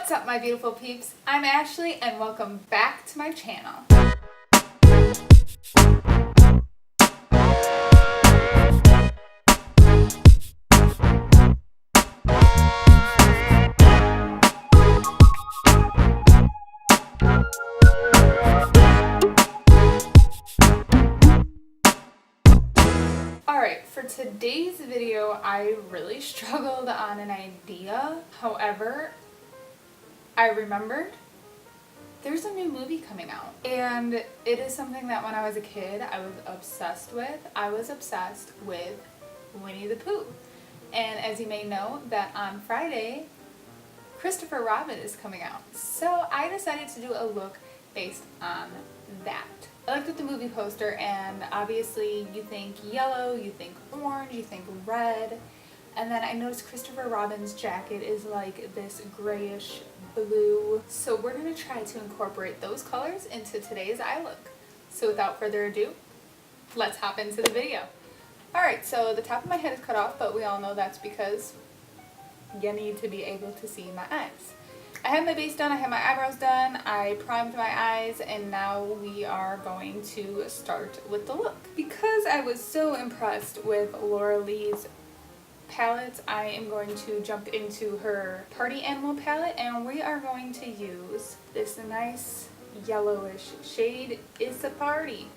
What's up, my beautiful peeps? I'm Ashley and welcome back to my channel. Alright, for today's video, I really struggled on an idea. However, I remembered there's a new movie coming out. And it is something that when I was a kid, I was obsessed with. I was obsessed with Winnie the Pooh. And as you may know, that on Friday, Christopher Robin is coming out. So I decided to do a look based on that. I looked at the movie poster and obviously you think yellow, you think orange, you think red. And then I noticed Christopher Robin's jacket is like this grayish blue. So we're going to try to incorporate those colors into today's eye look. So without further ado, let's hop into the video. Alright, so the top of my head is cut off, but we all know that's because you need to be able to see my eyes. I have my base done, I have my eyebrows done, I primed my eyes, and now we are going to start with the look. Because I was so impressed with Laura Lee's palettes, I am going to jump into her Party Animal palette, and we are going to use this nice yellowish shade, It's a Party.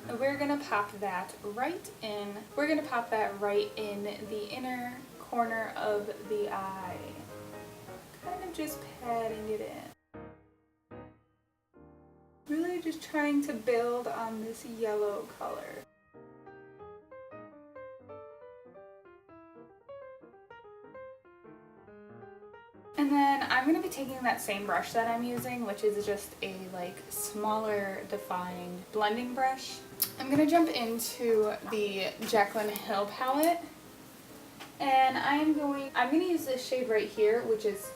And we're going to pop that right in. We're going to pop that right in the inner corner of the eye. Kind of just patting it in. Really just trying to build on this yellow color. And then I'm going to be taking that same brush that I'm using, which is just a like smaller defined blending brush. I'm going to jump into the Jaclyn Hill palette. And I'm going to use this shade right here, which is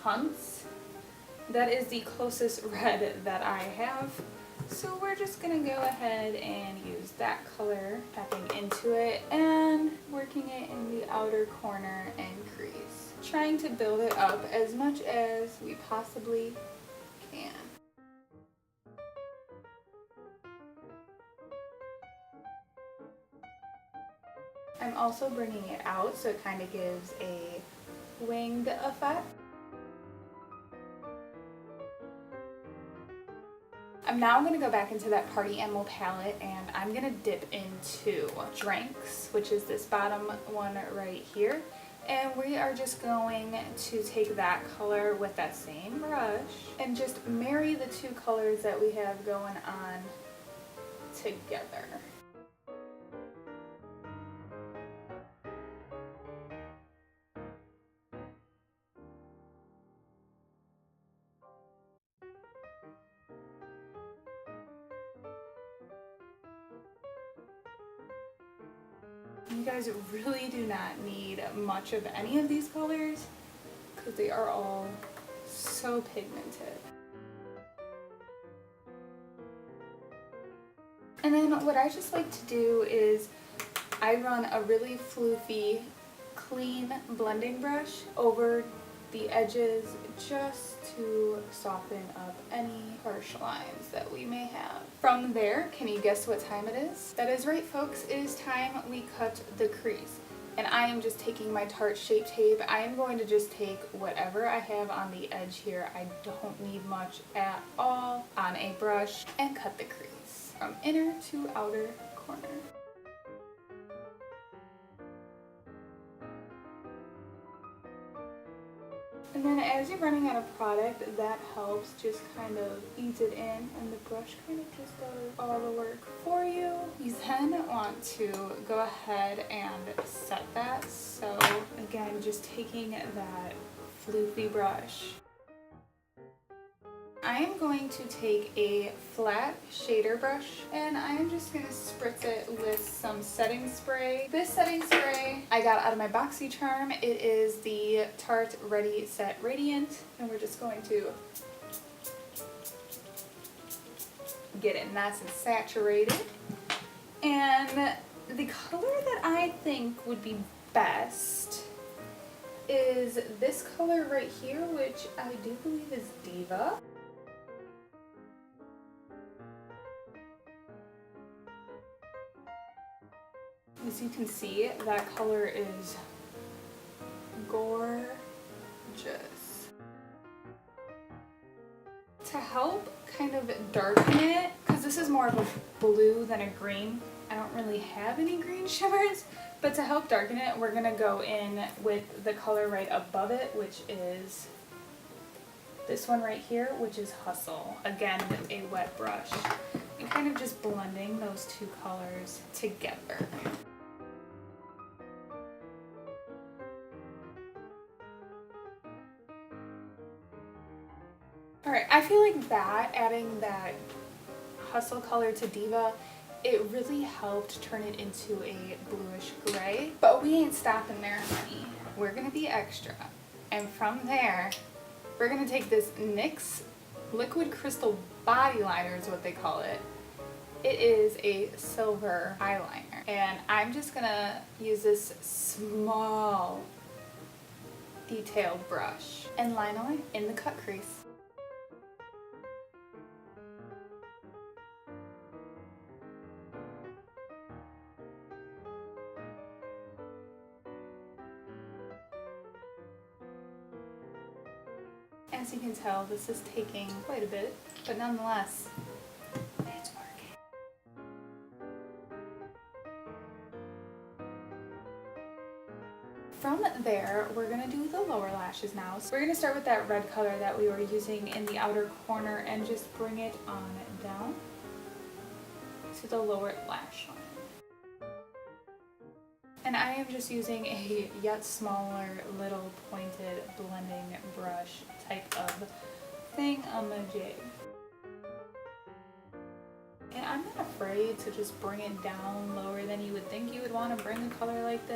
Hunts. That is the closest red that I have. So we're just going to go ahead and use that color, tapping into it and working it in the outer corner and crease. Trying to build it up as much as we possibly can. I'm also bringing it out so it kind of gives a winged effect. I'm now going to go back into that Party Animal palette and I'm going to dip into Drinks, which is this bottom one right here. And we are just going to take that color with that same brush and just marry the two colors that we have going on together. You guys really do not need much of any of these colors because they are all so pigmented. And then what I just like to do is I run a really floofy, clean blending brush over the edges just to soften up any harsh lines that we may have. From there, can you guess what time it is? That is right, folks, it is time we cut the crease. And I am just taking my Tarte Shape Tape. I am going to just take whatever I have on the edge here. I don't need much at all on a brush and cut the crease from inner to outer corner. And then as you're running out of product, that helps just kind of ease it in and the brush kind of just does all the work for you. You then want to go ahead and set that. So again, just taking that floofy brush. I am going to take a flat shader brush and I am just going to spritz it with some setting spray. This setting spray I got out of my BoxyCharm. It is the Tarte Ready Set Radiant, and we're just going to get it nice and saturated. And the color that I think would be best is this color right here, which I do believe is Diva. As you can see, that color is gorgeous. To help kind of darken it, because this is more of a blue than a green, I don't really have any green shimmers, but to help darken it, we're gonna go in with the color right above it, which is this one right here, which is Hustle, again with a wet brush, and kind of just blending those two colors together. Alright, I feel like that, adding that Hustle color to Diva, it really helped turn it into a bluish gray. But we ain't stopping there, honey. We're gonna be extra. And from there, we're gonna take this NYX Liquid Crystal Body Liner is what they call it. It is a silver eyeliner. And I'm just gonna use this small detailed brush and line on it in the cut crease. As you can tell, this is taking quite a bit, but nonetheless, it's working. From there, we're gonna do the lower lashes now. So we're gonna start with that red color that we were using in the outer corner and just bring it on down to the lower lash line. And I am just using a yet smaller little pointed blending brush type of thingamajig. And I'm not afraid to just bring it down lower than you would think you would want to bring a color like this.